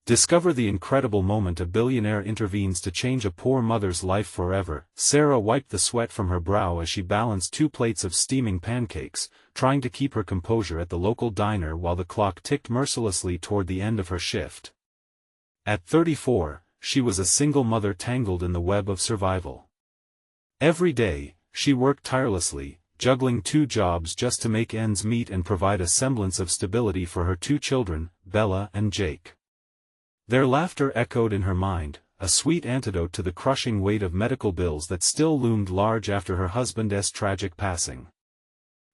Discover the incredible moment a billionaire intervenes to change a poor mother's life forever. Sarah wiped the sweat from her brow as she balanced 2 plates of steaming pancakes, trying to keep her composure at the local diner while the clock ticked mercilessly toward the end of her shift. At 34, she was a single mother tangled in the web of survival. Every day, she worked tirelessly, juggling 2 jobs just to make ends meet and provide a semblance of stability for her 2 children, Bella and Jake. Their laughter echoed in her mind, a sweet antidote to the crushing weight of medical bills that still loomed large after her husband's tragic passing.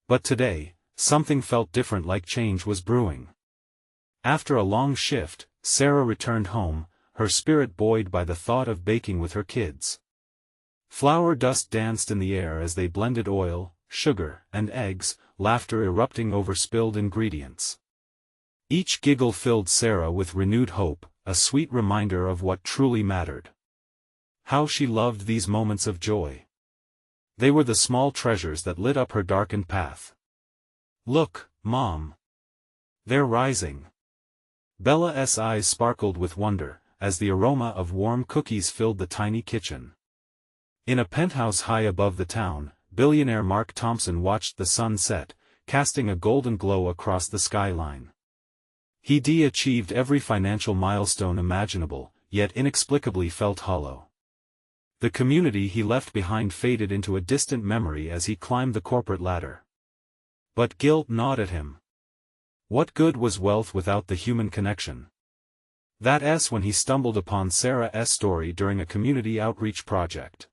But today, something felt different, like change was brewing. After a long shift, Sarah returned home, her spirit buoyed by the thought of baking with her kids. Flour dust danced in the air as they blended oil, sugar, and eggs, laughter erupting over spilled ingredients. Each giggle filled Sarah with renewed hope, a sweet reminder of what truly mattered. How she loved these moments of joy. They were the small treasures that lit up her darkened path. "Look, Mom. They're rising." Bella's eyes sparkled with wonder, as the aroma of warm cookies filled the tiny kitchen. In a penthouse high above the town, billionaire Mark Thompson watched the sun set, casting a golden glow across the skyline. He'd achieved every financial milestone imaginable, yet inexplicably felt hollow. The community he left behind faded into a distant memory as he climbed the corporate ladder. But guilt gnawed at him. What good was wealth without the human connection? That's when he stumbled upon Sarah's story during a community outreach project.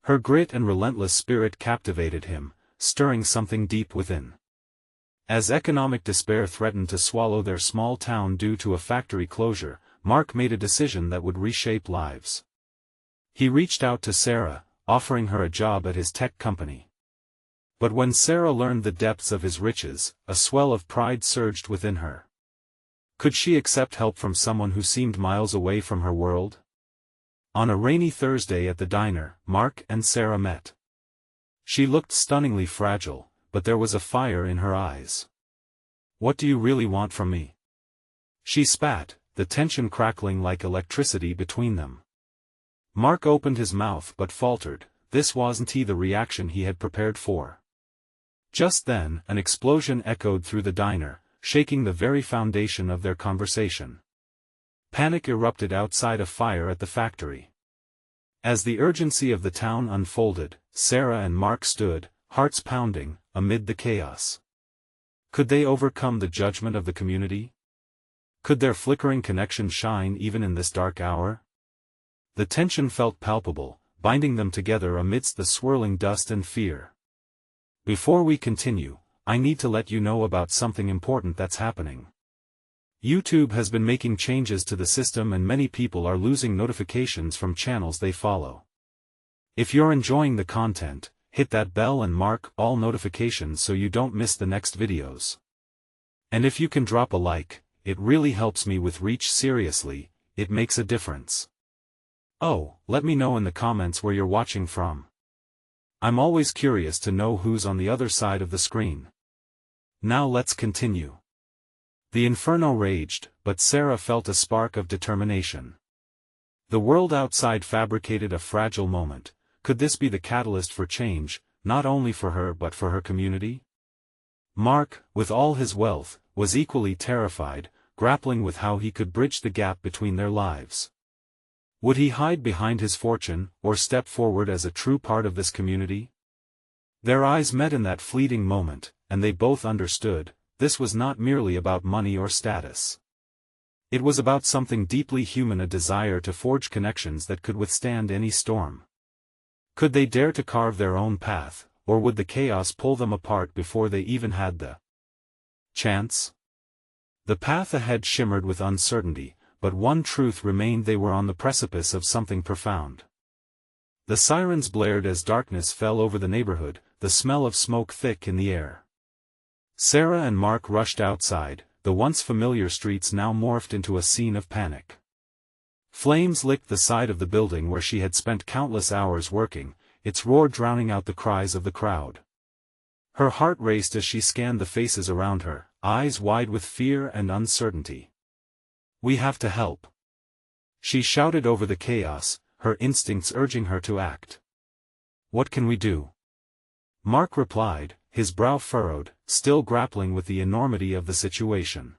Her grit and relentless spirit captivated him, stirring something deep within. As economic despair threatened to swallow their small town due to a factory closure, Mark made a decision that would reshape lives. He reached out to Sarah, offering her a job at his tech company. But when Sarah learned the depths of his riches, a swell of pride surged within her. Could she accept help from someone who seemed miles away from her world? On a rainy Thursday at the diner, Mark and Sarah met. She looked stunningly fragile, but there was a fire in her eyes. "What do you really want from me?" she spat, the tension crackling like electricity between them. Mark opened his mouth but faltered. This wasn't the reaction he had prepared for. Just then, an explosion echoed through the diner, shaking the very foundation of their conversation. Panic erupted outside a fire at the factory. As the urgency of the town unfolded, Sarah and Mark stood, hearts pounding, amid the chaos. Could they overcome the judgment of the community? Could their flickering connection shine even in this dark hour? The tension felt palpable, binding them together amidst the swirling dust and fear. Before we continue, I need to let you know about something important that's happening. YouTube has been making changes to the system and many people are losing notifications from channels they follow. If you're enjoying the content, hit that bell and mark all notifications so you don't miss the next videos. And if you can drop a like, it really helps me with reach. Seriously, it makes a difference. Oh, let me know in the comments where you're watching from. I'm always curious to know who's on the other side of the screen. Now let's continue. The inferno raged, but Sarah felt a spark of determination. The world outside fabricated a fragile moment. Could this be the catalyst for change, not only for her but for her community? Mark, with all his wealth, was equally terrified, grappling with how he could bridge the gap between their lives. Would he hide behind his fortune, or step forward as a true part of this community? Their eyes met in that fleeting moment, and they both understood. This was not merely about money or status. It was about something deeply human, a desire to forge connections that could withstand any storm. Could they dare to carve their own path, or would the chaos pull them apart before they even had the chance? The path ahead shimmered with uncertainty, but one truth remained: they were on the precipice of something profound. The sirens blared as darkness fell over the neighborhood, the smell of smoke thick in the air. Sarah and Mark rushed outside, the once familiar streets now morphed into a scene of panic. Flames licked the side of the building where she had spent countless hours working, its roar drowning out the cries of the crowd. Her heart raced as she scanned the faces around her, eyes wide with fear and uncertainty. We have to help. She shouted over the chaos, her instincts urging her to act. What can we do? Mark replied, his brow furrowed, still grappling with the enormity of the situation.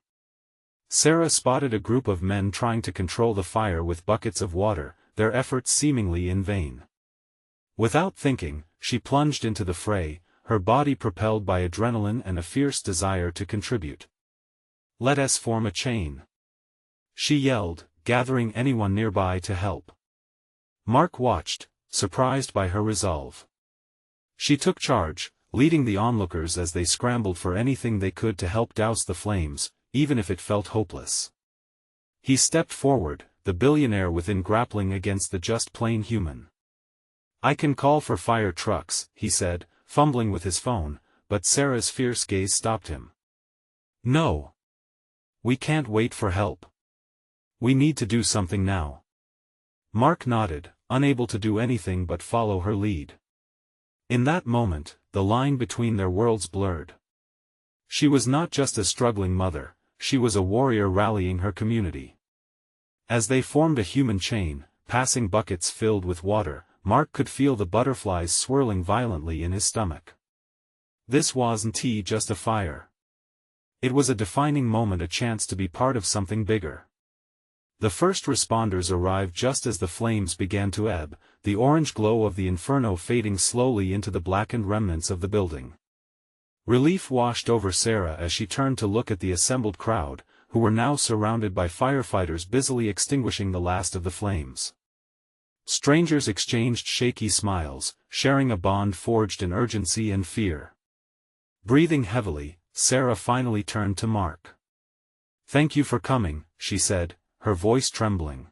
Sarah spotted a group of men trying to control the fire with buckets of water, their efforts seemingly in vain. Without thinking, she plunged into the fray, her body propelled by adrenaline and a fierce desire to contribute. Let us form a chain. She yelled, gathering anyone nearby to help. Mark watched, surprised by her resolve. She took charge, leading the onlookers as they scrambled for anything they could to help douse the flames, even if it felt hopeless. He stepped forward, the billionaire within grappling against the just plain human. I can call for fire trucks, he said, fumbling with his phone, but Sarah's fierce gaze stopped him. No. We can't wait for help. We need to do something now. Mark nodded, unable to do anything but follow her lead. In that moment, the line between their worlds blurred. She was not just a struggling mother, she was a warrior rallying her community. As they formed a human chain, passing buckets filled with water, Mark could feel the butterflies swirling violently in his stomach. This wasn't just a fire. It was a defining moment, a chance to be part of something bigger. The first responders arrived just as the flames began to ebb, the orange glow of the inferno fading slowly into the blackened remnants of the building. Relief washed over Sarah as she turned to look at the assembled crowd, who were now surrounded by firefighters busily extinguishing the last of the flames. Strangers exchanged shaky smiles, sharing a bond forged in urgency and fear. Breathing heavily, Sarah finally turned to Mark. Thank you for coming, she said, her voice trembling.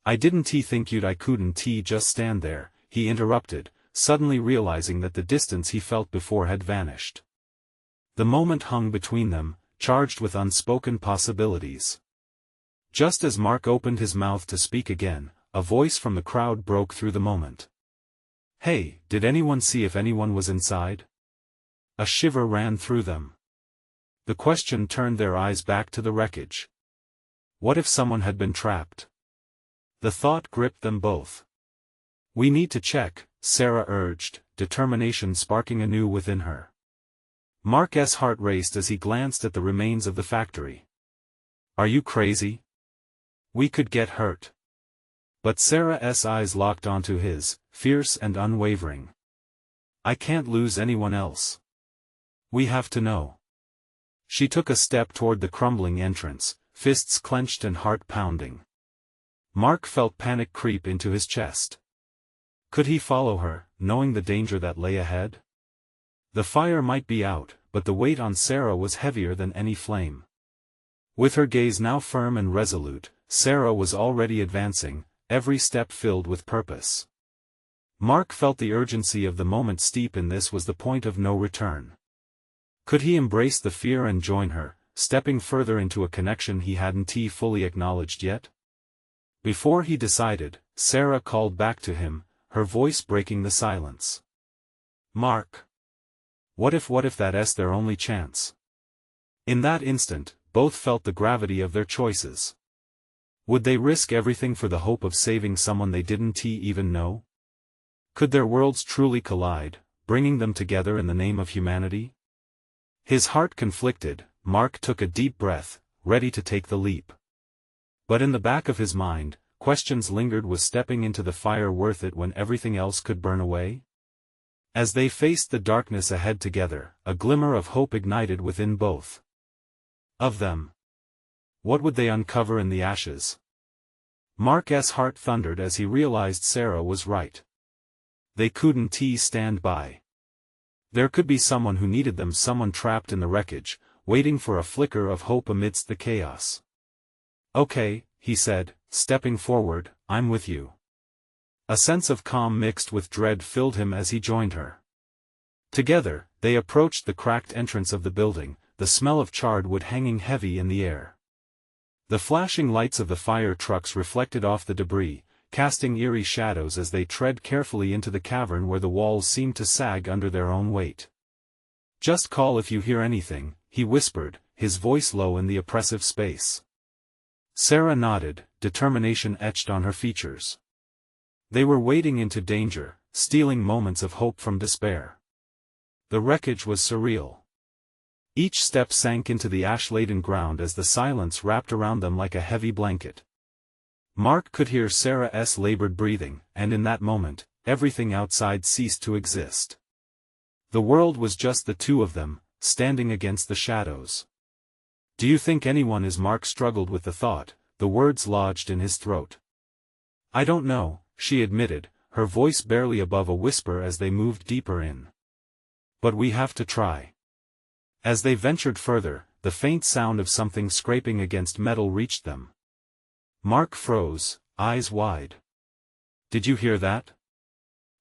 I didn't think I couldn't just stand there, he interrupted, suddenly realizing that the distance he felt before had vanished. The moment hung between them, charged with unspoken possibilities. Just as Mark opened his mouth to speak again, a voice from the crowd broke through the moment. Hey, did anyone see if anyone was inside? A shiver ran through them. The question turned their eyes back to the wreckage. What if someone had been trapped? The thought gripped them both. We need to check, Sarah urged, determination sparking anew within her. Mark's heart raced as he glanced at the remains of the factory. Are you crazy? We could get hurt. But Sarah's eyes locked onto his, fierce and unwavering. I can't lose anyone else. We have to know. She took a step toward the crumbling entrance, fists clenched and heart pounding. Mark felt panic creep into his chest. Could he follow her, knowing the danger that lay ahead? The fire might be out, but the weight on Sarah was heavier than any flame. With her gaze now firm and resolute, Sarah was already advancing, every step filled with purpose. Mark felt the urgency of the moment. Steep in this was the point of no return. Could he embrace the fear and join her, stepping further into a connection he hadn't fully acknowledged yet? Before he decided, Sarah called back to him, her voice breaking the silence. Mark. What if that's their only chance? In that instant, both felt the gravity of their choices. Would they risk everything for the hope of saving someone they didn't even know? Could their worlds truly collide, bringing them together in the name of humanity? His heart conflicted, Mark took a deep breath, ready to take the leap. But in the back of his mind, questions lingered. Was stepping into the fire worth it when everything else could burn away? As they faced the darkness ahead together, a glimmer of hope ignited within both of them. What would they uncover in the ashes? Mark's heart thundered as he realized Sarah was right. They couldn't stand by. There could be someone who needed them, someone trapped in the wreckage, waiting for a flicker of hope amidst the chaos. Okay, he said, stepping forward, I'm with you. A sense of calm mixed with dread filled him as he joined her. Together, they approached the cracked entrance of the building, the smell of charred wood hanging heavy in the air. The flashing lights of the fire trucks reflected off the debris, casting eerie shadows as they tread carefully into the cavern where the walls seemed to sag under their own weight. Just call if you hear anything, he whispered, his voice low in the oppressive space. Sarah nodded, determination etched on her features. They were wading into danger, stealing moments of hope from despair. The wreckage was surreal. Each step sank into the ash-laden ground as the silence wrapped around them like a heavy blanket. Mark could hear Sarah's labored breathing, and in that moment, everything outside ceased to exist. The world was just the two of them, standing against the shadows. "Do you think anyone is?" Mark struggled with the thought, the words lodged in his throat. "I don't know," she admitted, her voice barely above a whisper as they moved deeper in. "But we have to try." As they ventured further, the faint sound of something scraping against metal reached them. Mark froze, eyes wide. "Did you hear that?"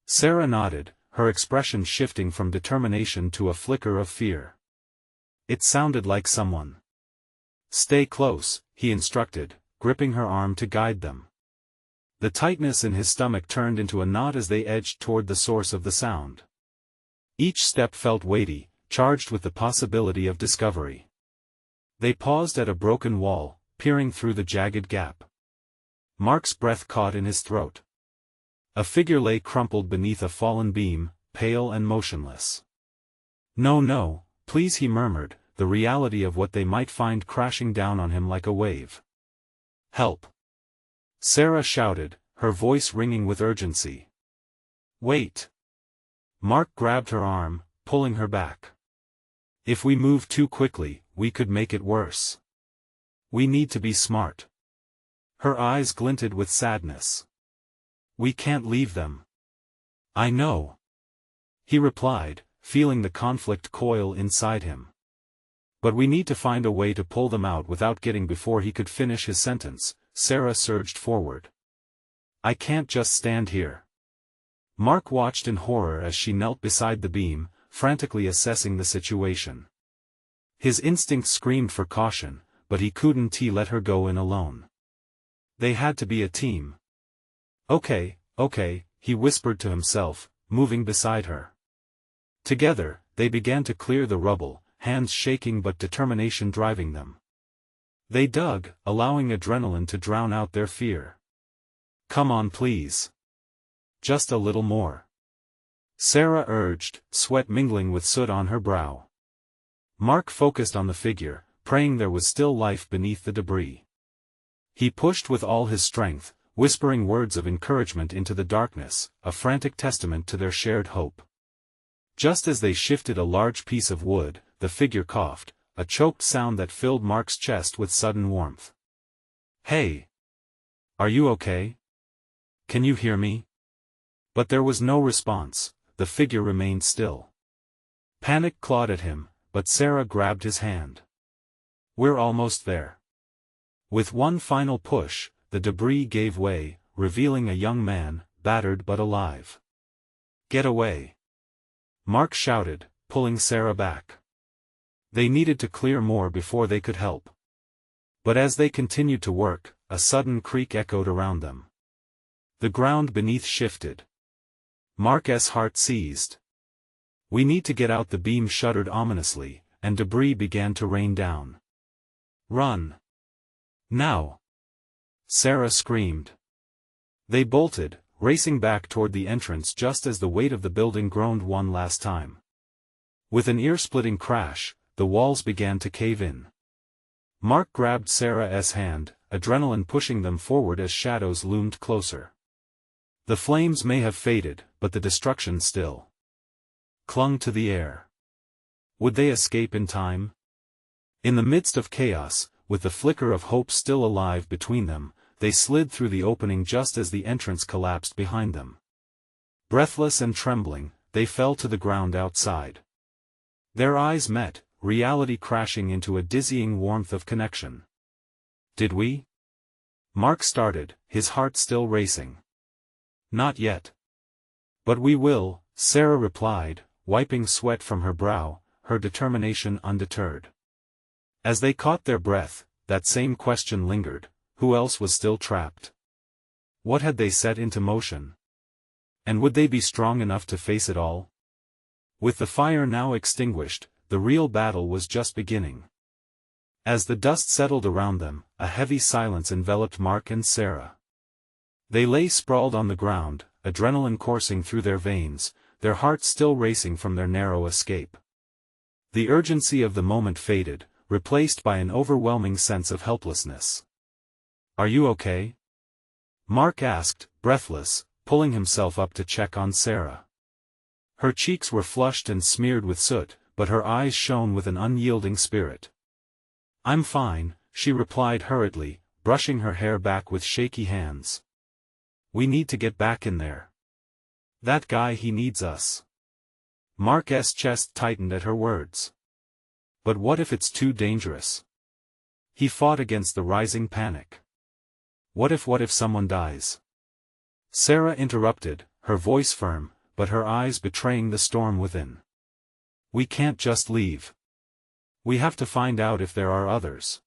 Sarah nodded, her expression shifting from determination to a flicker of fear. "It sounded like someone." "Stay close," he instructed, gripping her arm to guide them. The tightness in his stomach turned into a knot as they edged toward the source of the sound. Each step felt weighty, charged with the possibility of discovery. They paused at a broken wall, peering through the jagged gap. Mark's breath caught in his throat. A figure lay crumpled beneath a fallen beam, pale and motionless. "No, no, please," he murmured, the reality of what they might find crashing down on him like a wave. "Help!" Sarah shouted, her voice ringing with urgency. "Wait!" Mark grabbed her arm, pulling her back. "If we move too quickly, we could make it worse. We need to be smart." Her eyes glinted with sadness. "We can't leave them." "I know," he replied, feeling the conflict coil inside him. "But we need to find a way to pull them out without getting." Before he could finish his sentence, Sarah surged forward. "I can't just stand here." Mark watched in horror as she knelt beside the beam, frantically assessing the situation. His instincts screamed for caution, but he couldn't let her go in alone. They had to be a team. Okay, he whispered to himself, moving beside her. Together, they began to clear the rubble, hands shaking but determination driving them. They dug, allowing adrenaline to drown out their fear. "Come on, please. Just a little more," Sarah urged, sweat mingling with soot on her brow. Mark focused on the figure, praying there was still life beneath the debris. He pushed with all his strength, whispering words of encouragement into the darkness, a frantic testament to their shared hope. Just as they shifted a large piece of wood, the figure coughed, a choked sound that filled Mark's chest with sudden warmth. "Hey! Are you okay? Can you hear me?" But there was no response. The figure remained still. Panic clawed at him, but Sarah grabbed his hand. "We're almost there." With one final push, the debris gave way, revealing a young man, battered but alive. "Get away!" Mark shouted, pulling Sarah back. They needed to clear more before they could help. But as they continued to work, a sudden creak echoed around them. The ground beneath shifted. Mark's heart seized. "We need to get out." The beam shuddered ominously, and debris began to rain down. "Run! Now!" Sarah screamed. They bolted, racing back toward the entrance just as the weight of the building groaned one last time. With an ear-splitting crash, the walls began to cave in. Mark grabbed Sarah's hand, adrenaline pushing them forward as shadows loomed closer. The flames may have faded, but the destruction still clung to the air. Would they escape in time? In the midst of chaos, with the flicker of hope still alive between them, they slid through the opening just as the entrance collapsed behind them. Breathless and trembling, they fell to the ground outside. Their eyes met, reality crashing into a dizzying warmth of connection. "Did we?" Mark started, his heart still racing. "Not yet." "But we will," Sarah replied, wiping sweat from her brow, her determination undeterred. As they caught their breath, that same question lingered: who else was still trapped? What had they set into motion? And would they be strong enough to face it all? With the fire now extinguished, the real battle was just beginning. As the dust settled around them, a heavy silence enveloped Mark and Sarah. They lay sprawled on the ground, adrenaline coursing through their veins, their hearts still racing from their narrow escape. The urgency of the moment faded, replaced by an overwhelming sense of helplessness. "Are you okay?" Mark asked, breathless, pulling himself up to check on Sarah. Her cheeks were flushed and smeared with soot, but her eyes shone with an unyielding spirit. "I'm fine," she replied hurriedly, brushing her hair back with shaky hands. "We need to get back in there. That guy, he needs us." Mark's chest tightened at her words. But what if it's too dangerous? He fought against the rising panic. What if someone dies? Sarah interrupted, her voice firm, but her eyes betraying the storm within. "We can't just leave. We have to find out if there are others."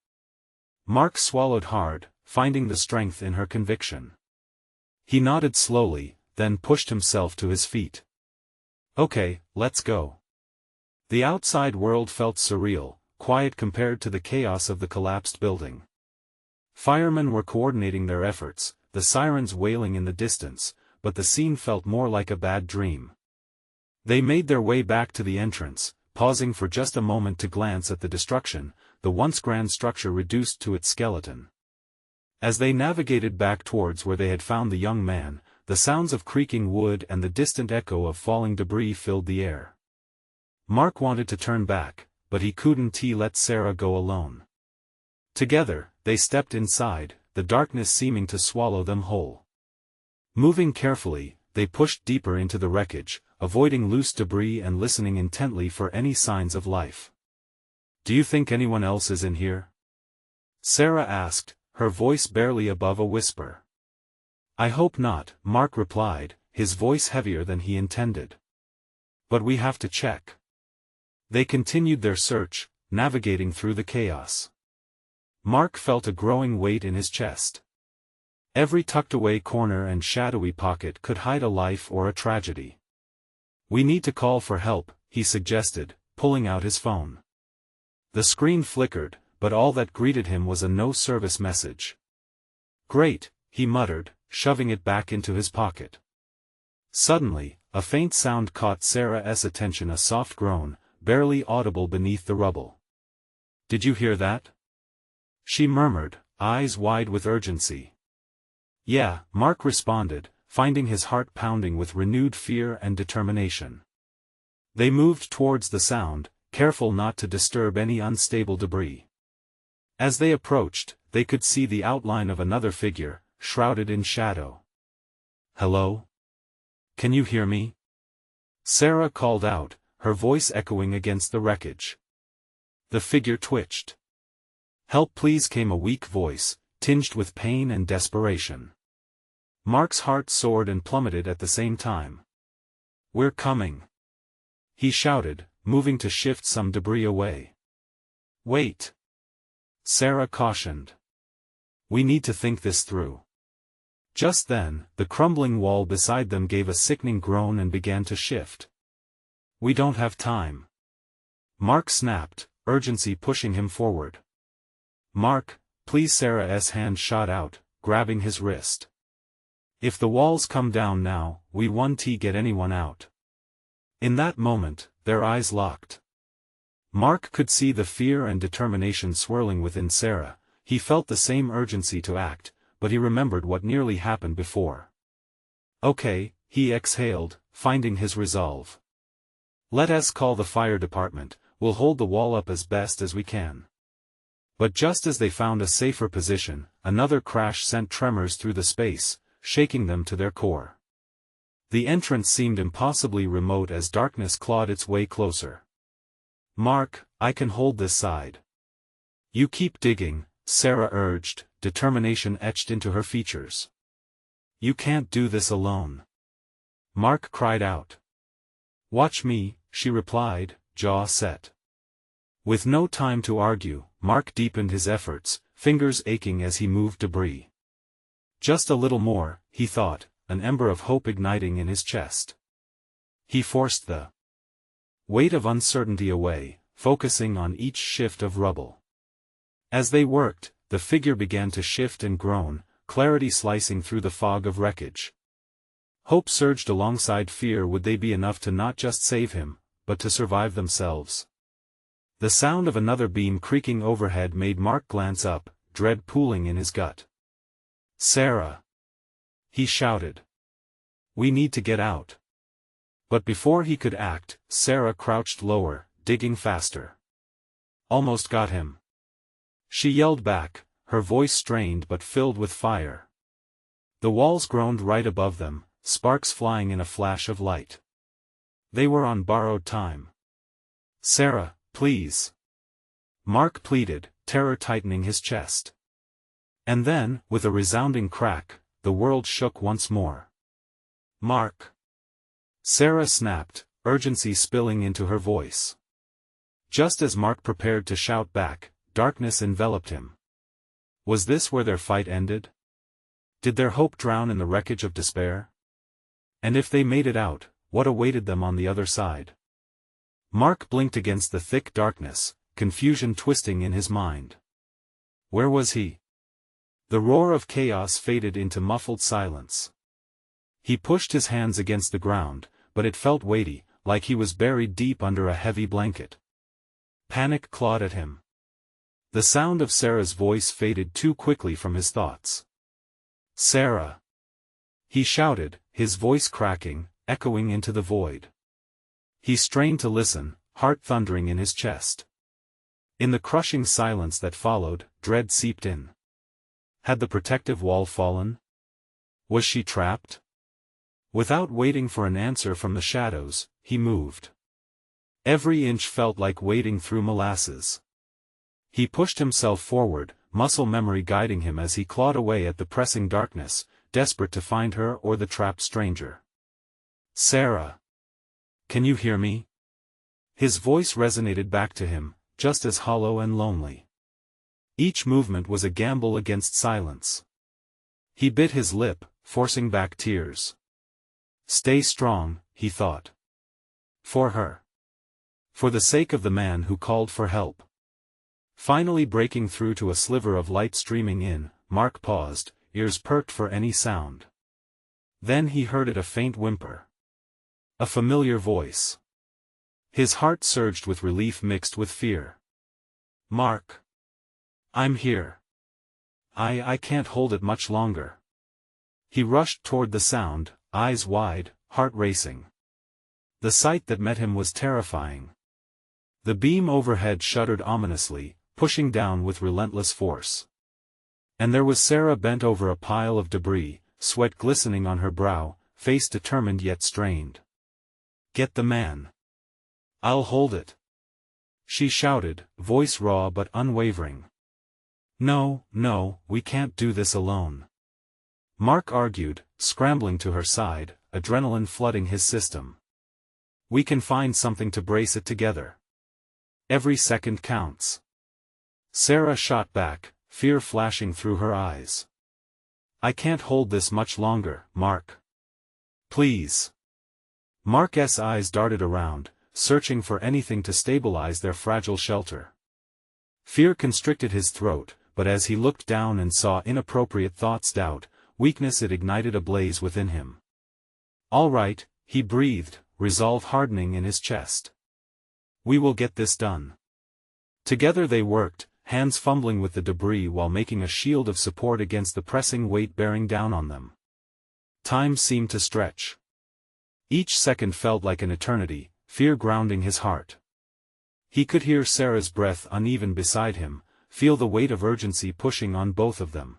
Mark swallowed hard, finding the strength in her conviction. He nodded slowly, then pushed himself to his feet. "Okay, let's go." The outside world felt surreal, quiet compared to the chaos of the collapsed building. Firemen were coordinating their efforts, the sirens wailing in the distance, but the scene felt more like a bad dream. They made their way back to the entrance, pausing for just a moment to glance at the destruction, the once grand structure reduced to its skeleton. As they navigated back towards where they had found the young man, the sounds of creaking wood and the distant echo of falling debris filled the air. Mark wanted to turn back, but he couldn't let Sarah go alone. Together, they stepped inside, the darkness seeming to swallow them whole. Moving carefully, they pushed deeper into the wreckage, avoiding loose debris and listening intently for any signs of life. "Do you think anyone else is in here?" Sarah asked, her voice barely above a whisper. "I hope not," Mark replied, his voice heavier than he intended. "But we have to check." They continued their search, navigating through the chaos. Mark felt a growing weight in his chest. Every tucked-away corner and shadowy pocket could hide a life or a tragedy. "We need to call for help," he suggested, pulling out his phone. The screen flickered, but all that greeted him was a no-service message. "Great," he muttered, shoving it back into his pocket. Suddenly, a faint sound caught Sarah's attention, a soft groan, barely audible beneath the rubble. "Did you hear that?" she murmured, eyes wide with urgency. "Yeah," Mark responded, finding his heart pounding with renewed fear and determination. They moved towards the sound, careful not to disturb any unstable debris. As they approached, they could see the outline of another figure, shrouded in shadow. "Hello? Can you hear me?" Sarah called out, her voice echoing against the wreckage. The figure twitched. "Help please," came a weak voice, tinged with pain and desperation. Mark's heart soared and plummeted at the same time. "We're coming," he shouted, moving to shift some debris away. "Wait," Sarah cautioned. "We need to think this through." Just then, the crumbling wall beside them gave a sickening groan and began to shift. "We don't have time," Mark snapped, urgency pushing him forward. "Mark, please." Sarah's hand shot out, grabbing his wrist. "If the walls come down now, we won't get anyone out." In that moment, their eyes locked. Mark could see the fear and determination swirling within Sarah. He felt the same urgency to act, but he remembered what nearly happened before. "Okay," he exhaled, finding his resolve. "Let us call the fire department, we'll hold the wall up as best as we can." But just as they found a safer position, another crash sent tremors through the space, shaking them to their core. The entrance seemed impossibly remote as darkness clawed its way closer. "Mark, I can hold this side." "You keep digging," Sarah urged, determination etched into her features. "You can't do this alone," Mark cried out. "Watch me," she replied, jaw set. With no time to argue, Mark deepened his efforts, fingers aching as he moved debris. Just a little more, he thought, an ember of hope igniting in his chest. He forced the weight of uncertainty away, focusing on each shift of rubble. As they worked, the figure began to shift and groan, clarity slicing through the fog of wreckage. Hope surged alongside fear. Would they be enough to not just save him, but to survive themselves? The sound of another beam creaking overhead made Mark glance up, dread pooling in his gut. "Sarah!" he shouted. "We need to get out." But before he could act, Sarah crouched lower, digging faster. "Almost got him!" she yelled back, her voice strained but filled with fire. The walls groaned right above them, sparks flying in a flash of light. They were on borrowed time. "Sarah, please!" Mark pleaded, terror tightening his chest. And then, with a resounding crack, the world shook once more. "Mark!" Sarah snapped, urgency spilling into her voice. Just as Mark prepared to shout back, darkness enveloped him. Was this where their fight ended? Did their hope drown in the wreckage of despair? And if they made it out, what awaited them on the other side? Mark blinked against the thick darkness, confusion twisting in his mind. Where was he? The roar of chaos faded into muffled silence. He pushed his hands against the ground, but it felt weighty, like he was buried deep under a heavy blanket. Panic clawed at him. The sound of Sarah's voice faded too quickly from his thoughts. "Sarah!" he shouted, his voice cracking, echoing into the void. He strained to listen, heart thundering in his chest. In the crushing silence that followed, dread seeped in. Had the protective wall fallen? Was she trapped? Without waiting for an answer from the shadows, he moved. Every inch felt like wading through molasses. He pushed himself forward, muscle memory guiding him as he clawed away at the pressing darkness, desperate to find her or the trapped stranger. "Sarah! Can you hear me?" His voice resonated back to him, just as hollow and lonely. Each movement was a gamble against silence. He bit his lip, forcing back tears. Stay strong, he thought. For her. For the sake of the man who called for help. Finally breaking through to a sliver of light streaming in, Mark paused, ears perked for any sound. Then he heard it, a faint whimper. A familiar voice. His heart surged with relief mixed with fear. "Mark. I'm here. I can't hold it much longer." He rushed toward the sound, eyes wide, heart racing. The sight that met him was terrifying. The beam overhead shuddered ominously, pushing down with relentless force. And there was Sarah bent over a pile of debris, sweat glistening on her brow, face determined yet strained. "Get the man. I'll hold it," she shouted, voice raw but unwavering. No, we can't do this alone," Mark argued, scrambling to her side, adrenaline flooding his system. "We can find something to brace it together. Every second counts." Sarah shot back, fear flashing through her eyes. "I can't hold this much longer, Mark. Please." Mark's eyes darted around, searching for anything to stabilize their fragile shelter. Fear constricted his throat, but as he looked down and saw inappropriate thoughts, doubt, weakness, it ignited a blaze within him. "All right," he breathed, resolve hardening in his chest. "We will get this done." Together they worked, hands fumbling with the debris while making a shield of support against the pressing weight bearing down on them. Time seemed to stretch. Each second felt like an eternity, fear grounding his heart. He could hear Sarah's breath uneven beside him, feel the weight of urgency pushing on both of them.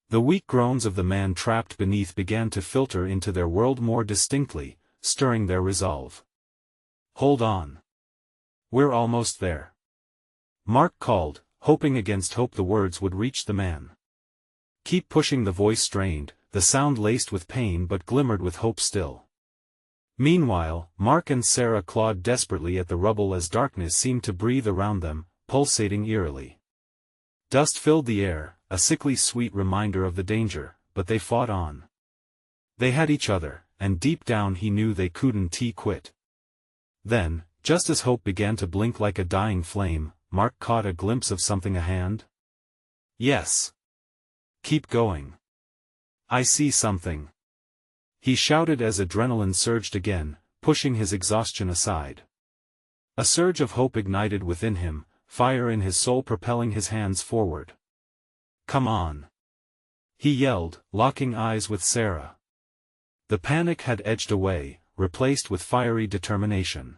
The weak groans of the man trapped beneath began to filter into their world more distinctly, stirring their resolve. "Hold on. We're almost there," Mark called, hoping against hope the words would reach the man. "Keep pushing," the voice strained, the sound laced with pain but glimmered with hope still. Meanwhile, Mark and Sarah clawed desperately at the rubble as darkness seemed to breathe around them, pulsating eerily. Dust filled the air, a sickly sweet reminder of the danger, but they fought on. They had each other, and deep down he knew they couldn't quit. Then, just as hope began to blink like a dying flame, Mark caught a glimpse of something ahead. Yes. Keep going. I see something. He shouted as adrenaline surged again, pushing his exhaustion aside. A surge of hope ignited within him, fire in his soul propelling his hands forward. Come on. He yelled, locking eyes with Sarah. The panic had edged away, replaced with fiery determination.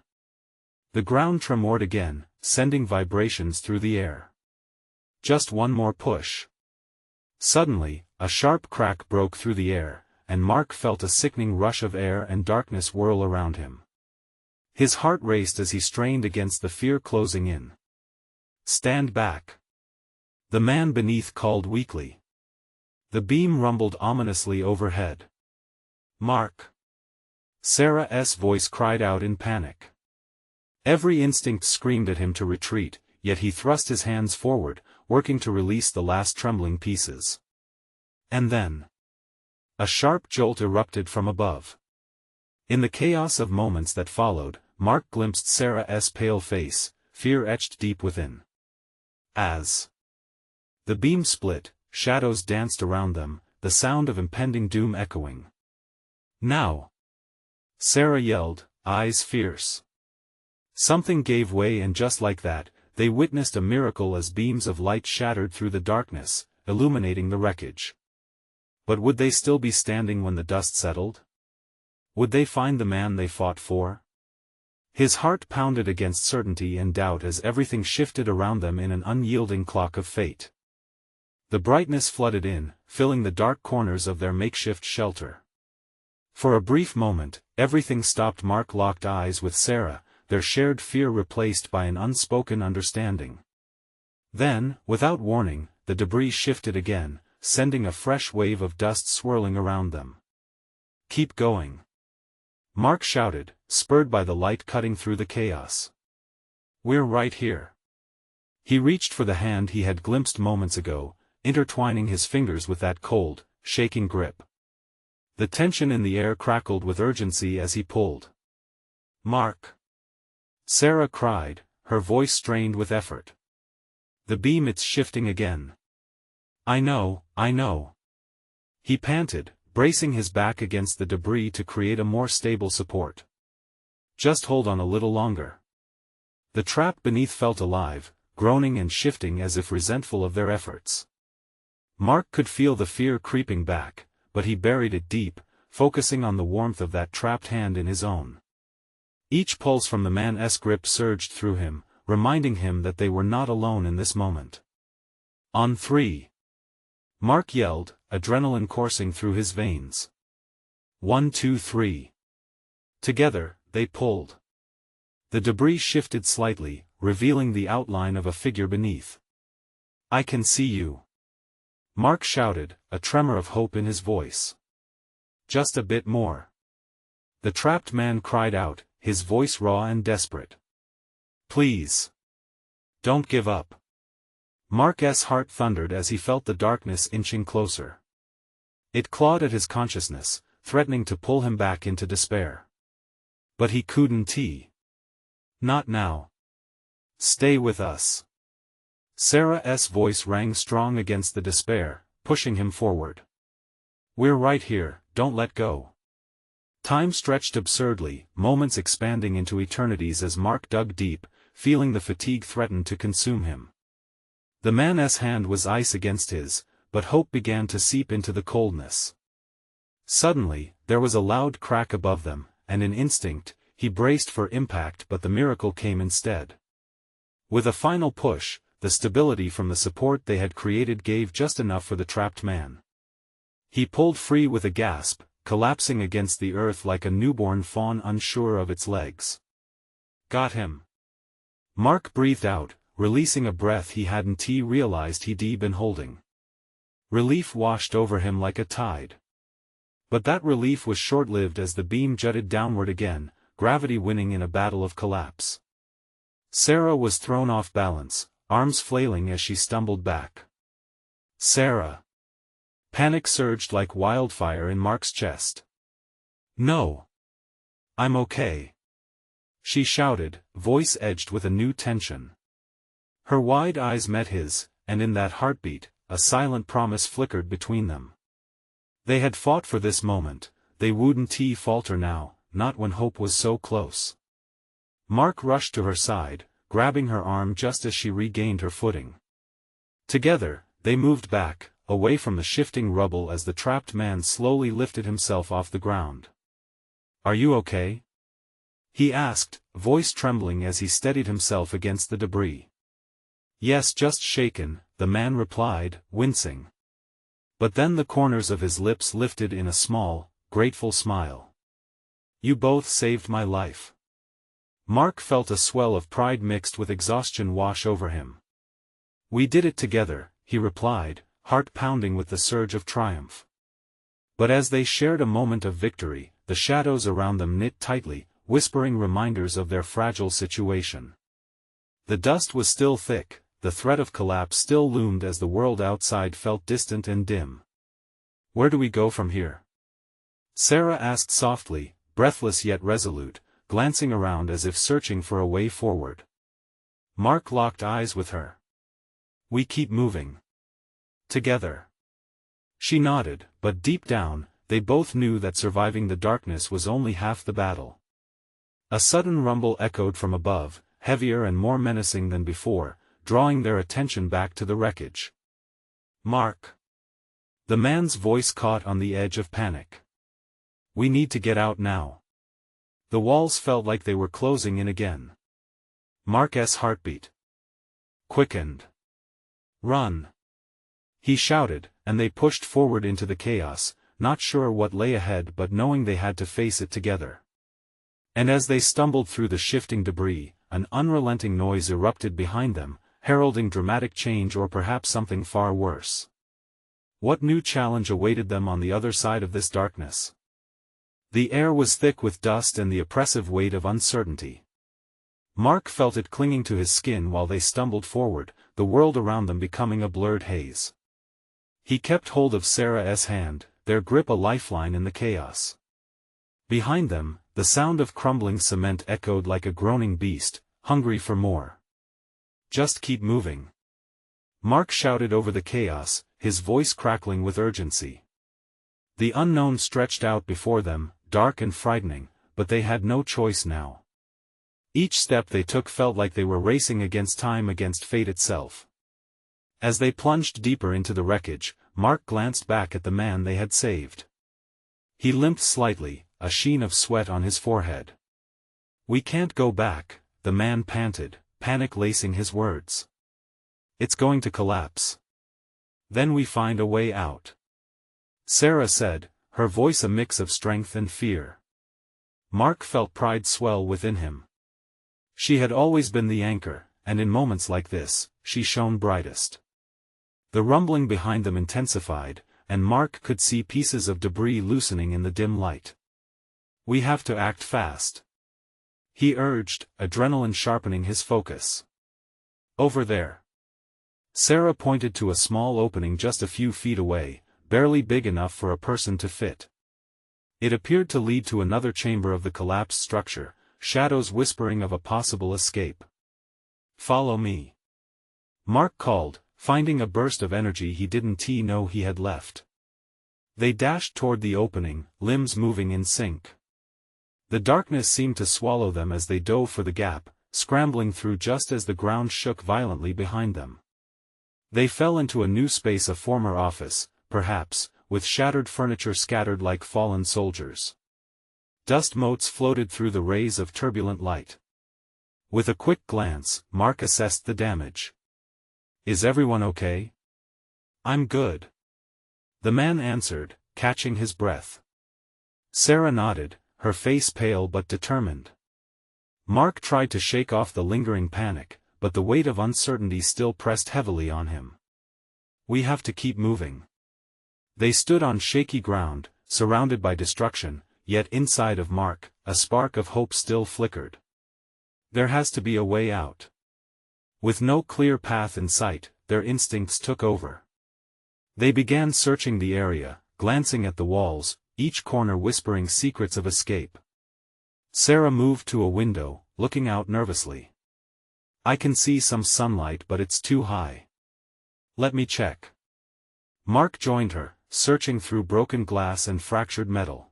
The ground tremored again, sending vibrations through the air. Just one more push. Suddenly, a sharp crack broke through the air, and Mark felt a sickening rush of air and darkness whirl around him. His heart raced as he strained against the fear closing in. Stand back. The man beneath called weakly. The beam rumbled ominously overhead. Mark. Sarah's voice cried out in panic. Every instinct screamed at him to retreat, yet he thrust his hands forward, working to release the last trembling pieces. And then, a sharp jolt erupted from above. In the chaos of moments that followed, Mark glimpsed Sarah's pale face, fear etched deep within. As the beam split, shadows danced around them, the sound of impending doom echoing. Now! Sarah yelled, eyes fierce. Something gave way, and just like that, they witnessed a miracle as beams of light shattered through the darkness, illuminating the wreckage. But would they still be standing when the dust settled? Would they find the man they fought for? His heart pounded against certainty and doubt as everything shifted around them in an unyielding clock of fate. The brightness flooded in, filling the dark corners of their makeshift shelter. For a brief moment, everything stopped. Mark locked eyes with Sarah, their shared fear replaced by an unspoken understanding. Then, without warning, the debris shifted again, sending a fresh wave of dust swirling around them. Keep going. Mark shouted, spurred by the light cutting through the chaos. We're right here. He reached for the hand he had glimpsed moments ago, intertwining his fingers with that cold, shaking grip. The tension in the air crackled with urgency as he pulled. Mark! Sarah cried, her voice strained with effort. The beam, it's shifting again. I know. He panted, bracing his back against the debris to create a more stable support. Just hold on a little longer. The trap beneath felt alive, groaning and shifting as if resentful of their efforts. Mark could feel the fear creeping back, but he buried it deep, focusing on the warmth of that trapped hand in his own. Each pulse from the man's grip surged through him, reminding him that they were not alone in this moment. On 3. Mark yelled, adrenaline coursing through his veins. 1, 2, 3. Together, they pulled. The debris shifted slightly, revealing the outline of a figure beneath. I can see you. Mark shouted, a tremor of hope in his voice. Just a bit more. The trapped man cried out, his voice raw and desperate. Please. Don't give up. Mark's heart thundered as he felt the darkness inching closer. It clawed at his consciousness, threatening to pull him back into despair. But he couldn't. Not now. Stay with us. Sarah's voice rang strong against the despair, pushing him forward. We're right here, don't let go. Time stretched absurdly, moments expanding into eternities as Mark dug deep, feeling the fatigue threaten to consume him. The man's hand was ice against his, but hope began to seep into the coldness. Suddenly, there was a loud crack above them, and in instinct, he braced for impact, but the miracle came instead. With a final push, the stability from the support they had created gave just enough for the trapped man. He pulled free with a gasp, collapsing against the earth like a newborn fawn unsure of its legs. Got him. Mark breathed out, releasing a breath he hadn't realized he'd been holding. Relief washed over him like a tide. But that relief was short-lived as the beam jutted downward again, gravity winning in a battle of collapse. Sarah was thrown off balance, arms flailing as she stumbled back. Sarah! Panic surged like wildfire in Mark's chest. No. I'm okay. She shouted, voice edged with a new tension. Her wide eyes met his, and in that heartbeat, a silent promise flickered between them. They had fought for this moment, they wouldn't falter now, not when hope was so close. Mark rushed to her side, grabbing her arm just as she regained her footing. Together, they moved back, away from the shifting rubble as the trapped man slowly lifted himself off the ground. "Are you okay?" he asked, voice trembling as he steadied himself against the debris. "Yes, just shaken," the man replied, wincing. But then the corners of his lips lifted in a small, grateful smile. "You both saved my life." Mark felt a swell of pride mixed with exhaustion wash over him. "We did it together," he replied, heart pounding with the surge of triumph. But as they shared a moment of victory, the shadows around them knit tightly, whispering reminders of their fragile situation. The dust was still thick, the threat of collapse still loomed as the world outside felt distant and dim. "Where do we go from here?" Sarah asked softly, breathless yet resolute, glancing around as if searching for a way forward. Mark locked eyes with her. "We keep moving. Together." She nodded, but deep down, they both knew that surviving the darkness was only half the battle. A sudden rumble echoed from above, heavier and more menacing than before, drawing their attention back to the wreckage. "Mark!" The man's voice caught on the edge of panic. "We need to get out now." The walls felt like they were closing in again. Mark's heartbeat quickened. "Run!" he shouted, and they pushed forward into the chaos, not sure what lay ahead but knowing they had to face it together. And as they stumbled through the shifting debris, an unrelenting noise erupted behind them, heralding dramatic change or perhaps something far worse. What new challenge awaited them on the other side of this darkness? The air was thick with dust and the oppressive weight of uncertainty. Mark felt it clinging to his skin while they stumbled forward, the world around them becoming a blurred haze. He kept hold of Sarah's hand, their grip a lifeline in the chaos. Behind them, the sound of crumbling cement echoed like a groaning beast, hungry for more. "Just keep moving," Mark shouted over the chaos, his voice crackling with urgency. The unknown stretched out before them, dark and frightening, but they had no choice now. Each step they took felt like they were racing against time, against fate itself. As they plunged deeper into the wreckage, Mark glanced back at the man they had saved. He limped slightly, a sheen of sweat on his forehead. "We can't go back," the man panted, panic lacing his words. "It's going to collapse. Then we find a way out," Sarah said, her voice a mix of strength and fear. Mark felt pride swell within him. She had always been the anchor, and in moments like this, she shone brightest. The rumbling behind them intensified, and Mark could see pieces of debris loosening in the dim light. "We have to act fast," he urged, adrenaline sharpening his focus. "Over there." Sarah pointed to a small opening just a few feet away, barely big enough for a person to fit. It appeared to lead to another chamber of the collapsed structure, shadows whispering of a possible escape. "Follow me," Mark called, finding a burst of energy he didn't know he had left. They dashed toward the opening, limbs moving in sync. The darkness seemed to swallow them as they dove for the gap, scrambling through just as the ground shook violently behind them. They fell into a new space, a former office, perhaps, with shattered furniture scattered like fallen soldiers. Dust motes floated through the rays of turbulent light. With a quick glance, Mark assessed the damage. "Is everyone okay?" "I'm good," the man answered, catching his breath. Sarah nodded, her face pale but determined. Mark tried to shake off the lingering panic, but the weight of uncertainty still pressed heavily on him. "We have to keep moving." They stood on shaky ground, surrounded by destruction, yet inside of Mark, a spark of hope still flickered. There has to be a way out. With no clear path in sight, their instincts took over. They began searching the area, glancing at the walls, each corner whispering secrets of escape. Sarah moved to a window, looking out nervously. I can see some sunlight but it's too high. Let me check. Mark joined her, searching through broken glass and fractured metal.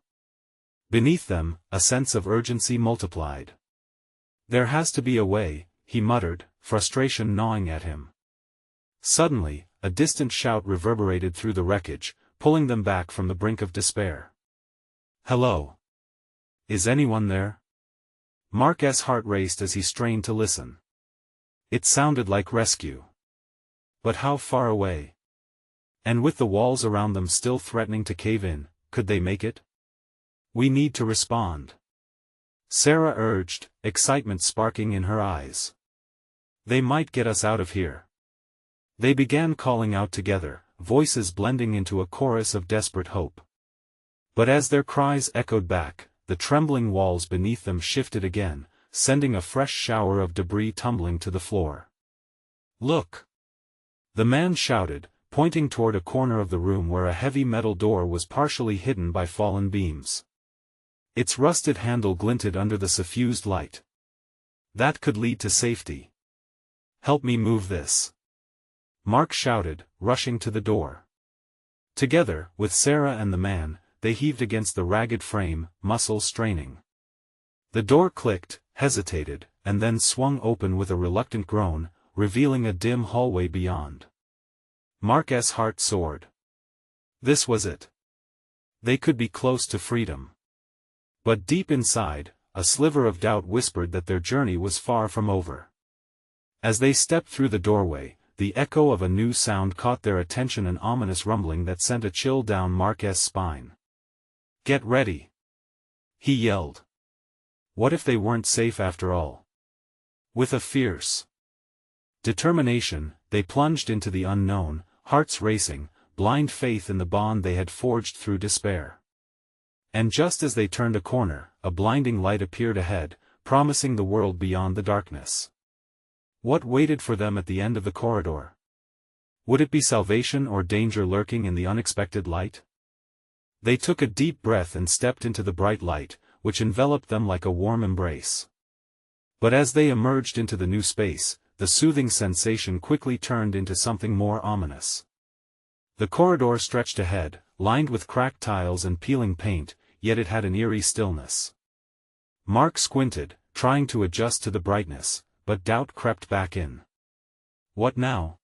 Beneath them, a sense of urgency multiplied. There has to be a way, he muttered, frustration gnawing at him. Suddenly, a distant shout reverberated through the wreckage, pulling them back from the brink of despair. Hello? Is anyone there? Mark's heart raced as he strained to listen. It sounded like rescue. But how far away? And with the walls around them still threatening to cave in, could they make it? We need to respond. Sarah urged, excitement sparking in her eyes. They might get us out of here. They began calling out together, voices blending into a chorus of desperate hope. But as their cries echoed back, the trembling walls beneath them shifted again, sending a fresh shower of debris tumbling to the floor. Look! The man shouted, pointing toward a corner of the room where a heavy metal door was partially hidden by fallen beams. Its rusted handle glinted under the suffused light. That could lead to safety. Help me move this. Mark shouted, rushing to the door. Together, with Sarah and the man, they heaved against the ragged frame, muscles straining. The door clicked, hesitated, and then swung open with a reluctant groan, revealing a dim hallway beyond. Mark's heart soared. This was it. They could be close to freedom. But deep inside, a sliver of doubt whispered that their journey was far from over. As they stepped through the doorway, the echo of a new sound caught their attention, an ominous rumbling that sent a chill down Mark's spine. Get ready! He yelled. What if they weren't safe after all? With a fierce determination, they plunged into the unknown, hearts racing, blind faith in the bond they had forged through despair. And just as they turned a corner, a blinding light appeared ahead, promising the world beyond the darkness. What waited for them at the end of the corridor? Would it be salvation or danger lurking in the unexpected light? They took a deep breath and stepped into the bright light, which enveloped them like a warm embrace. But as they emerged into the new space, the soothing sensation quickly turned into something more ominous. The corridor stretched ahead, lined with cracked tiles and peeling paint, yet it had an eerie stillness. Mark squinted, trying to adjust to the brightness, but doubt crept back in. What now?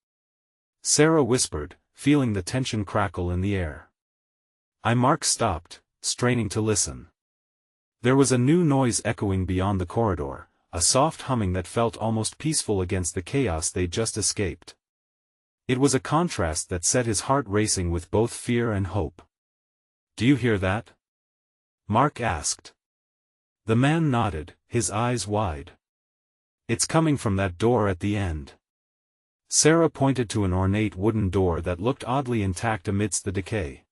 Sarah whispered, feeling the tension crackle in the air. Mark stopped, straining to listen. There was a new noise echoing beyond the corridor, a soft humming that felt almost peaceful against the chaos they'd just escaped. It was a contrast that set his heart racing with both fear and hope. Do you hear that? Mark asked. The man nodded, his eyes wide. It's coming from that door at the end. Sarah pointed to an ornate wooden door that looked oddly intact amidst the decay.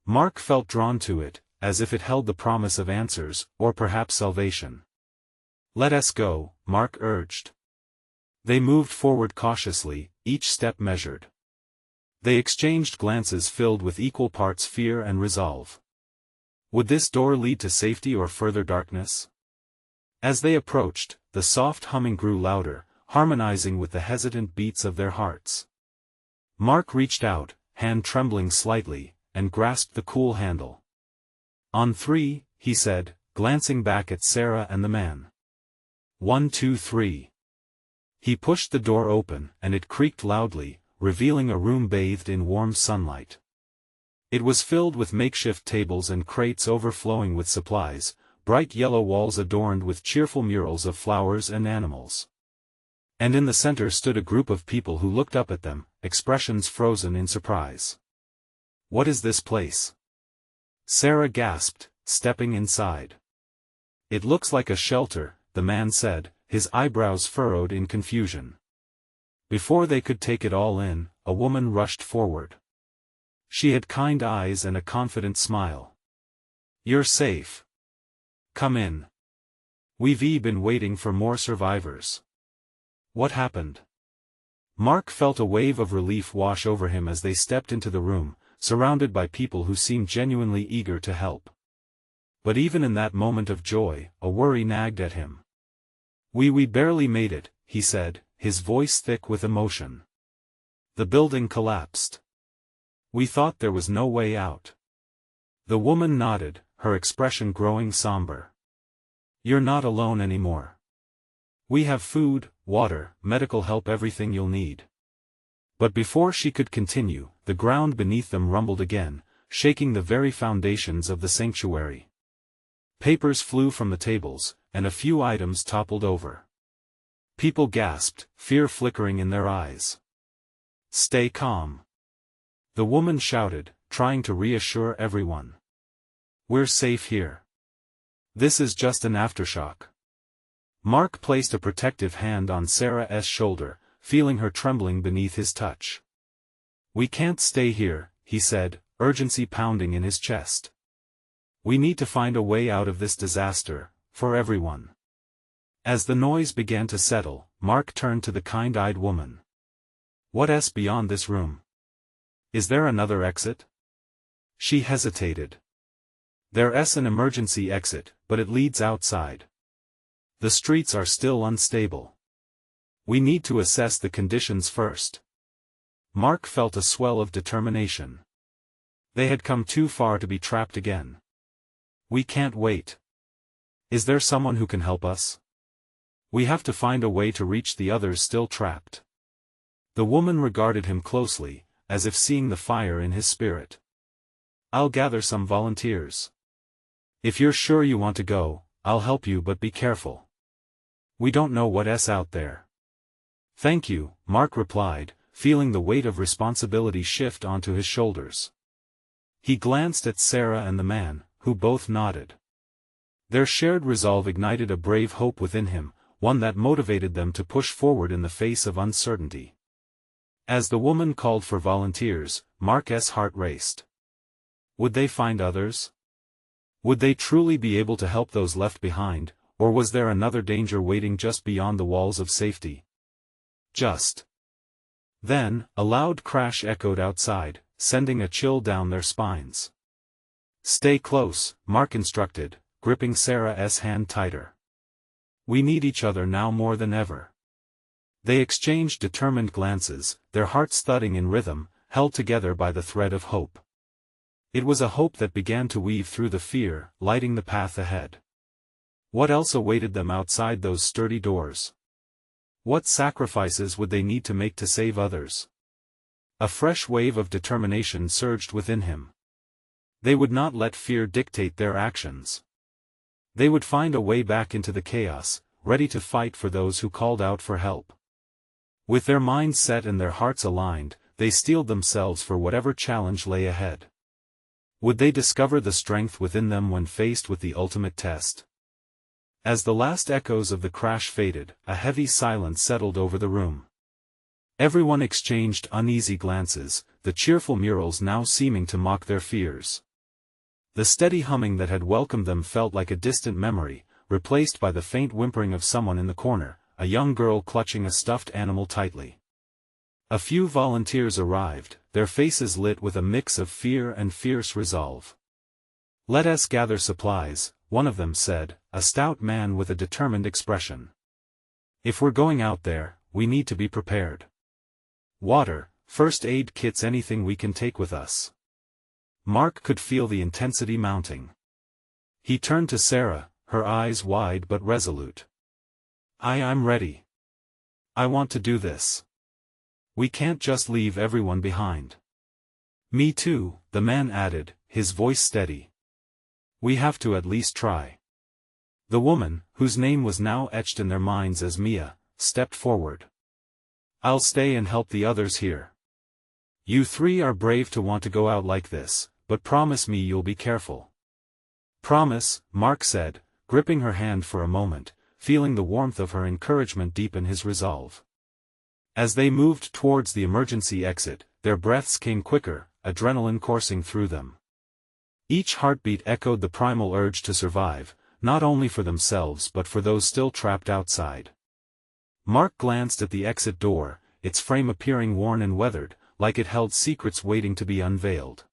Mark felt drawn to it, as if it held the promise of answers, or perhaps salvation. Let us go, Mark urged. They moved forward cautiously, each step measured. They exchanged glances filled with equal parts fear and resolve. Would this door lead to safety or further darkness? As they approached, the soft humming grew louder, harmonizing with the hesitant beats of their hearts. Mark reached out, hand trembling slightly, and grasped the cool handle. On 3, he said, glancing back at Sarah and the man. 1, 2, 3. He pushed the door open, and it creaked loudly, revealing a room bathed in warm sunlight. It was filled with makeshift tables and crates overflowing with supplies, bright yellow walls adorned with cheerful murals of flowers and animals. And in the center stood a group of people who looked up at them, expressions frozen in surprise. What is this place? Sarah gasped, stepping inside. It looks like a shelter, the man said, his eyebrows furrowed in confusion. Before they could take it all in, a woman rushed forward. She had kind eyes and a confident smile. You're safe. Come in. We've been waiting for more survivors. What happened? Mark felt a wave of relief wash over him as they stepped into the room, surrounded by people who seemed genuinely eager to help. But even in that moment of joy, a worry nagged at him. We barely made it, he said, his voice thick with emotion. The building collapsed. We thought there was no way out. The woman nodded, her expression growing somber. You're not alone anymore. We have food, water, medical help, everything you'll need. But before she could continue, the ground beneath them rumbled again, shaking the very foundations of the sanctuary. Papers flew from the tables, and a few items toppled over. People gasped, fear flickering in their eyes. Stay calm. The woman shouted, trying to reassure everyone. We're safe here. This is just an aftershock. Mark placed a protective hand on Sarah's shoulder, feeling her trembling beneath his touch. We can't stay here, he said, urgency pounding in his chest. We need to find a way out of this disaster, for everyone. As the noise began to settle, Mark turned to the kind-eyed woman. What's beyond this room? Is there another exit? She hesitated. There's an emergency exit, but it leads outside. The streets are still unstable. We need to assess the conditions first. Mark felt a swell of determination. They had come too far to be trapped again. We can't wait. Is there someone who can help us? We have to find a way to reach the others still trapped. The woman regarded him closely, as if seeing the fire in his spirit. I'll gather some volunteers. If you're sure you want to go, I'll help you, but be careful. We don't know what's out there. Thank you, Mark replied, feeling the weight of responsibility shift onto his shoulders. He glanced at Sarah and the man, who both nodded. Their shared resolve ignited a brave hope within him, one that motivated them to push forward in the face of uncertainty. As the woman called for volunteers, Mark's heart raced. Would they find others? Would they truly be able to help those left behind, or was there another danger waiting just beyond the walls of safety? Just then, a loud crash echoed outside, sending a chill down their spines. Stay close, Mark instructed, gripping Sarah's hand tighter. We need each other now more than ever. They exchanged determined glances, their hearts thudding in rhythm, held together by the thread of hope. It was a hope that began to weave through the fear, lighting the path ahead. What else awaited them outside those sturdy doors? What sacrifices would they need to make to save others? A fresh wave of determination surged within him. They would not let fear dictate their actions. They would find a way back into the chaos, ready to fight for those who called out for help. With their minds set and their hearts aligned, they steeled themselves for whatever challenge lay ahead. Would they discover the strength within them when faced with the ultimate test? As the last echoes of the crash faded, a heavy silence settled over the room. Everyone exchanged uneasy glances, the cheerful murals now seeming to mock their fears. The steady humming that had welcomed them felt like a distant memory, replaced by the faint whimpering of someone in the corner, a young girl clutching a stuffed animal tightly. A few volunteers arrived, their faces lit with a mix of fear and fierce resolve. Let us gather supplies, one of them said, a stout man with a determined expression. If we're going out there, we need to be prepared. Water, first aid kits, anything we can take with us. Mark could feel the intensity mounting. He turned to Sarah, her eyes wide but resolute. I'm ready. I want to do this. We can't just leave everyone behind. Me too, the man added, his voice steady. We have to at least try. The woman, whose name was now etched in their minds as Mia, stepped forward. I'll stay and help the others here. You three are brave to want to go out like this, but promise me you'll be careful. Promise, Mark said, gripping her hand for a moment, feeling the warmth of her encouragement deepen his resolve. As they moved towards the emergency exit, their breaths came quicker, adrenaline coursing through them. Each heartbeat echoed the primal urge to survive, not only for themselves but for those still trapped outside. Mark glanced at the exit door, its frame appearing worn and weathered, like it held secrets waiting to be unveiled.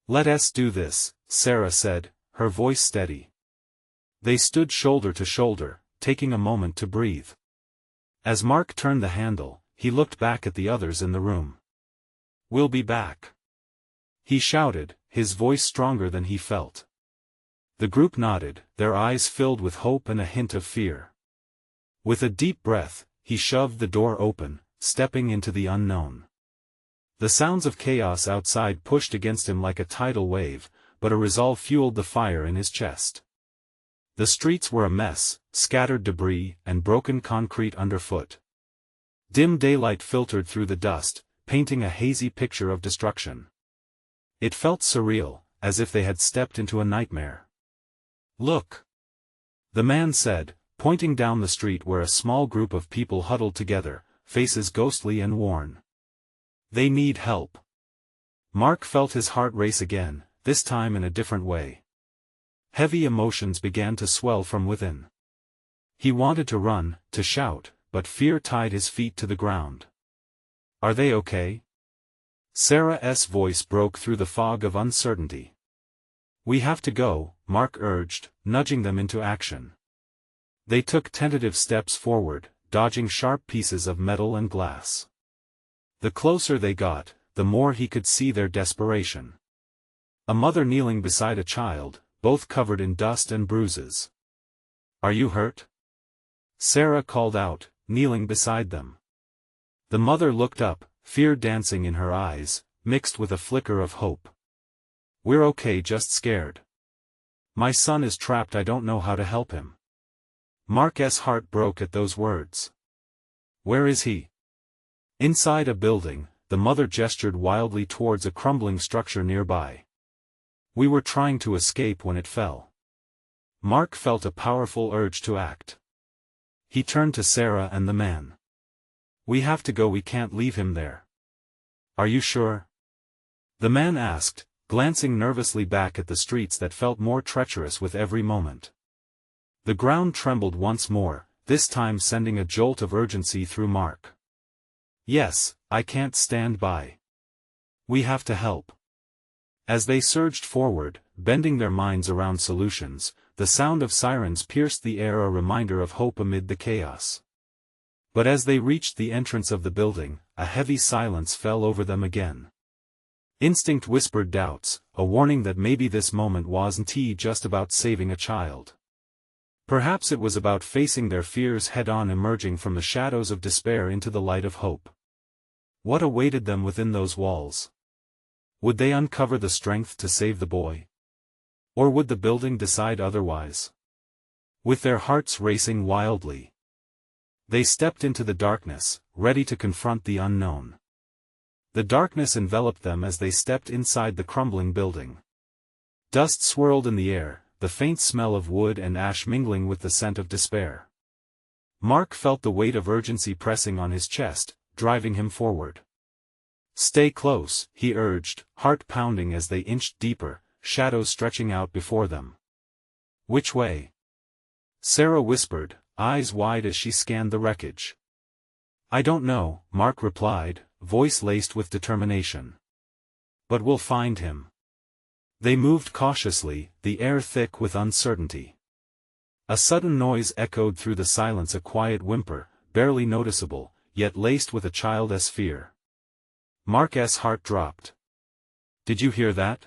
Let us do this, Sarah said, her voice steady. They stood shoulder to shoulder, taking a moment to breathe. As Mark turned the handle, he looked back at the others in the room. "We'll be back," he shouted, his voice stronger than he felt. The group nodded, their eyes filled with hope and a hint of fear. With a deep breath, he shoved the door open, stepping into the unknown. The sounds of chaos outside pushed against him like a tidal wave, but a resolve fueled the fire in his chest. The streets were a mess, scattered debris, and broken concrete underfoot. Dim daylight filtered through the dust, painting a hazy picture of destruction. It felt surreal, as if they had stepped into a nightmare. "Look," the man said, pointing down the street where a small group of people huddled together, faces ghostly and worn. "They need help." Mark felt his heart race again, this time in a different way. Heavy emotions began to swell from within. He wanted to run, to shout, but fear tied his feet to the ground. "Are they okay?" Sarah's voice broke through the fog of uncertainty. "We have to go," Mark urged, nudging them into action. They took tentative steps forward, dodging sharp pieces of metal and glass. The closer they got, the more he could see their desperation. A mother kneeling beside a child, both covered in dust and bruises. "Are you hurt?" Sarah called out, kneeling beside them. The mother looked up, fear dancing in her eyes, mixed with a flicker of hope. "We're okay, just scared. My son is trapped, I don't know how to help him." Mark's heart broke at those words. "Where is he?" Inside a building, the mother gestured wildly towards a crumbling structure nearby. "We were trying to escape when it fell." Mark felt a powerful urge to act. He turned to Sarah and the man. "We have to go, we can't leave him there." "Are you sure?" the man asked, glancing nervously back at the streets that felt more treacherous with every moment. The ground trembled once more, this time sending a jolt of urgency through Mark. "Yes, I can't stand by. We have to help." As they surged forward, bending their minds around solutions, the sound of sirens pierced the air, a reminder of hope amid the chaos. But as they reached the entrance of the building, a heavy silence fell over them again. Instinct whispered doubts, a warning that maybe this moment wasn't just about saving a child. Perhaps it was about facing their fears head-on, emerging from the shadows of despair into the light of hope. What awaited them within those walls? Would they uncover the strength to save the boy? Or would the building decide otherwise? With their hearts racing wildly, they stepped into the darkness, ready to confront the unknown. The darkness enveloped them as they stepped inside the crumbling building. Dust swirled in the air, the faint smell of wood and ash mingling with the scent of despair. Mark felt the weight of urgency pressing on his chest, driving him forward. "Stay close," he urged, heart pounding as they inched deeper, shadows stretching out before them. "Which way?" Sarah whispered, eyes wide as she scanned the wreckage. "I don't know," Mark replied, voice laced with determination. "But we'll find him." They moved cautiously, the air thick with uncertainty. A sudden noise echoed through the silence, a quiet whimper, barely noticeable, yet laced with a child's fear. Mark's heart dropped. "Did you hear that?"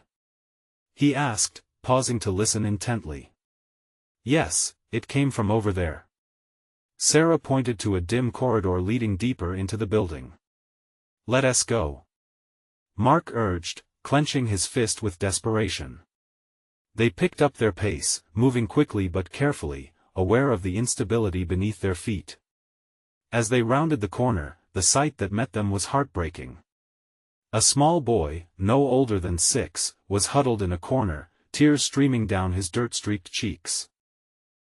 he asked, pausing to listen intently. "Yes, it came from over there." Sarah pointed to a dim corridor leading deeper into the building. "Let us go," Mark urged, clenching his fist with desperation. They picked up their pace, moving quickly but carefully, aware of the instability beneath their feet. As they rounded the corner, the sight that met them was heartbreaking. A small boy, no older than 6, was huddled in a corner, tears streaming down his dirt-streaked cheeks.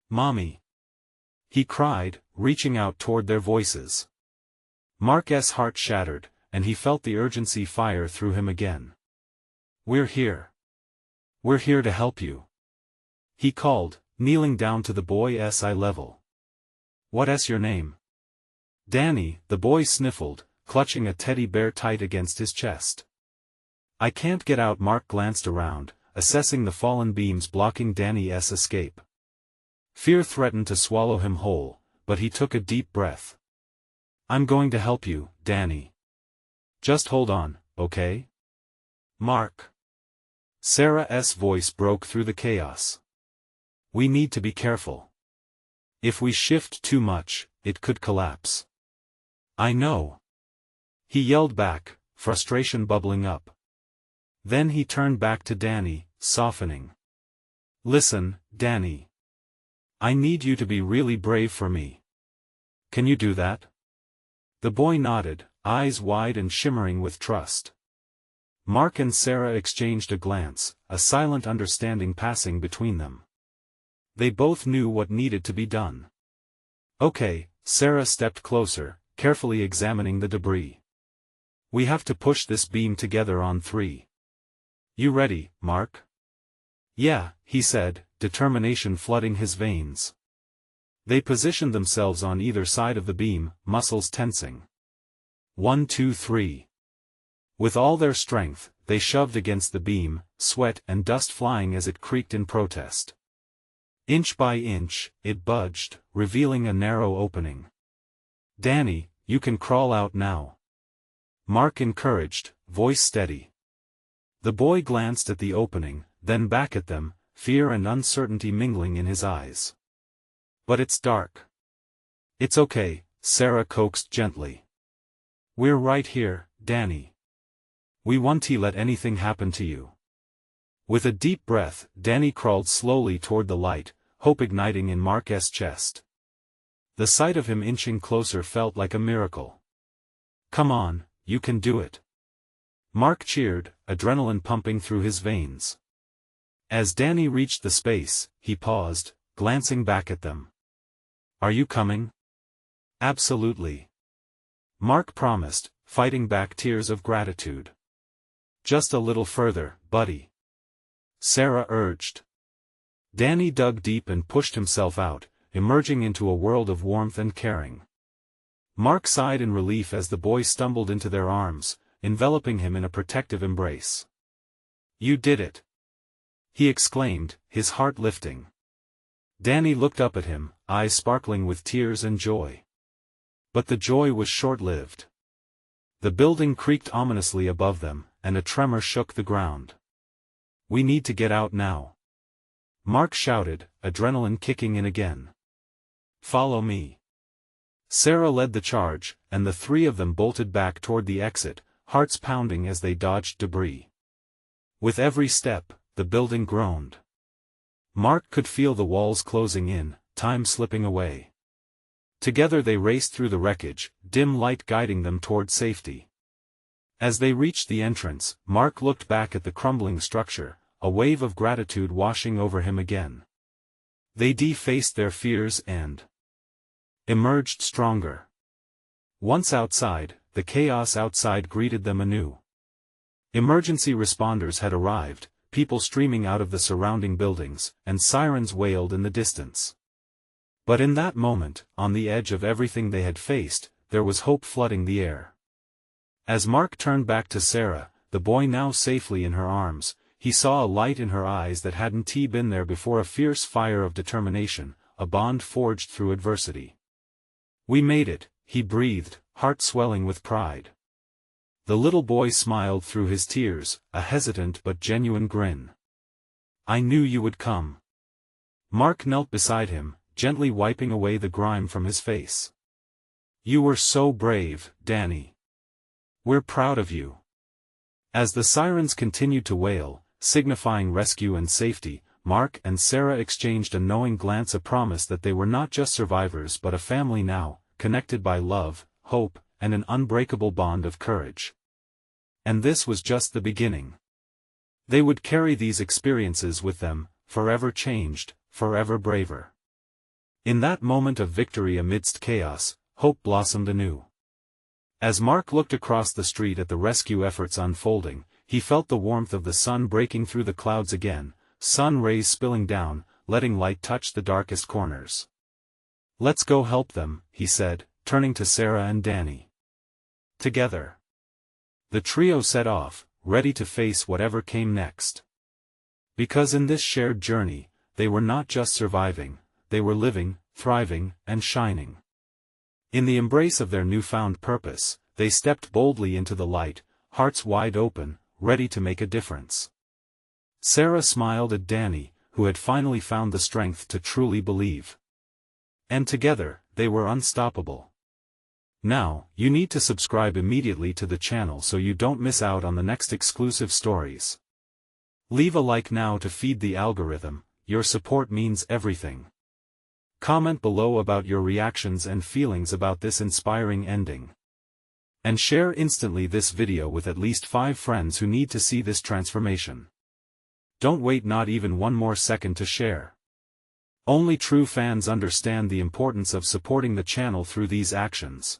"Mommy!" he cried, reaching out toward their voices. Mark's heart shattered, and he felt the urgency fire through him again. "We're here. We're here to help you," he called, kneeling down to the boy's eye level. "What's your name?" "Danny," the boy sniffled, clutching a teddy bear tight against his chest. "I can't get out." Mark glanced around, assessing the fallen beams blocking Danny's escape. Fear threatened to swallow him whole, but he took a deep breath. I'm going to help you, Danny. Just hold on, okay? Mark. Sarah's voice broke through the chaos. We need to be careful. If we shift too much, it could collapse. I know. He yelled back, frustration bubbling up. Then he turned back to Danny, softening. Listen, Danny. I need you to be really brave for me. Can you do that? The boy nodded, eyes wide and shimmering with trust. Mark and Sarah exchanged a glance, a silent understanding passing between them. They both knew what needed to be done. Okay, Sarah stepped closer, carefully examining the debris. We have to push this beam together on 3. You ready, Mark? Yeah, he said, determination flooding his veins. They positioned themselves on either side of the beam, muscles tensing. 1, 2, 3. With all their strength, they shoved against the beam, sweat and dust flying as it creaked in protest. Inch by inch, it budged, revealing a narrow opening. Danny, you can crawl out now. Mark encouraged, voice steady. The boy glanced at the opening, then back at them, fear and uncertainty mingling in his eyes. But it's dark. It's okay, Sarah coaxed gently. We're right here, Danny. We won't let anything happen to you. With a deep breath, Danny crawled slowly toward the light, hope igniting in Mark's chest. The sight of him inching closer felt like a miracle. Come on, you can do it. Mark cheered, adrenaline pumping through his veins. As Danny reached the space, he paused, glancing back at them. Are you coming? Absolutely. Mark promised, fighting back tears of gratitude. Just a little further, buddy. Sarah urged. Danny dug deep and pushed himself out, emerging into a world of warmth and caring. Mark sighed in relief as the boy stumbled into their arms, enveloping him in a protective embrace. You did it! He exclaimed, his heart lifting. Danny looked up at him, eyes sparkling with tears and joy. But the joy was short-lived. The building creaked ominously above them, and a tremor shook the ground. We need to get out now. Mark shouted, adrenaline kicking in again. Follow me. Sarah led the charge, and the 3 of them bolted back toward the exit, hearts pounding as they dodged debris. With every step, the building groaned. Mark could feel the walls closing in, time slipping away. Together they raced through the wreckage, dim light guiding them toward safety. As they reached the entrance, Mark looked back at the crumbling structure, a wave of gratitude washing over him again. They faced their fears and emerged stronger. Once outside, the chaos outside greeted them anew. Emergency responders had arrived, people streaming out of the surrounding buildings, and sirens wailed in the distance. But in that moment, on the edge of everything they had faced, there was hope flooding the air. As Mark turned back to Sarah, the boy now safely in her arms, he saw a light in her eyes that hadn't been there before, a fierce fire of determination, a bond forged through adversity. We made it, he breathed, heart swelling with pride. The little boy smiled through his tears, a hesitant but genuine grin. I knew you would come. Mark knelt beside him, gently wiping away the grime from his face. You were so brave, Danny. We're proud of you. As the sirens continued to wail, signifying rescue and safety, Mark and Sarah exchanged a knowing glance, a promise that they were not just survivors but a family now, connected by love, hope, and an unbreakable bond of courage. And this was just the beginning. They would carry these experiences with them, forever changed, forever braver. In that moment of victory amidst chaos, hope blossomed anew. As Mark looked across the street at the rescue efforts unfolding, he felt the warmth of the sun breaking through the clouds again, sun rays spilling down, letting light touch the darkest corners. Let's go help them, he said, turning to Sarah and Danny. Together. The trio set off, ready to face whatever came next. Because in this shared journey, they were not just surviving, they were living, thriving, and shining. In the embrace of their newfound purpose, they stepped boldly into the light, hearts wide open, ready to make a difference. Sarah smiled at Danny, who had finally found the strength to truly believe. And together, they were unstoppable. Now, you need to subscribe immediately to the channel so you don't miss out on the next exclusive stories. Leave a like now to feed the algorithm, your support means everything. Comment below about your reactions and feelings about this inspiring ending. And share instantly this video with at least 5 friends who need to see this transformation. Don't wait not even one more second to share. Only true fans understand the importance of supporting the channel through these actions.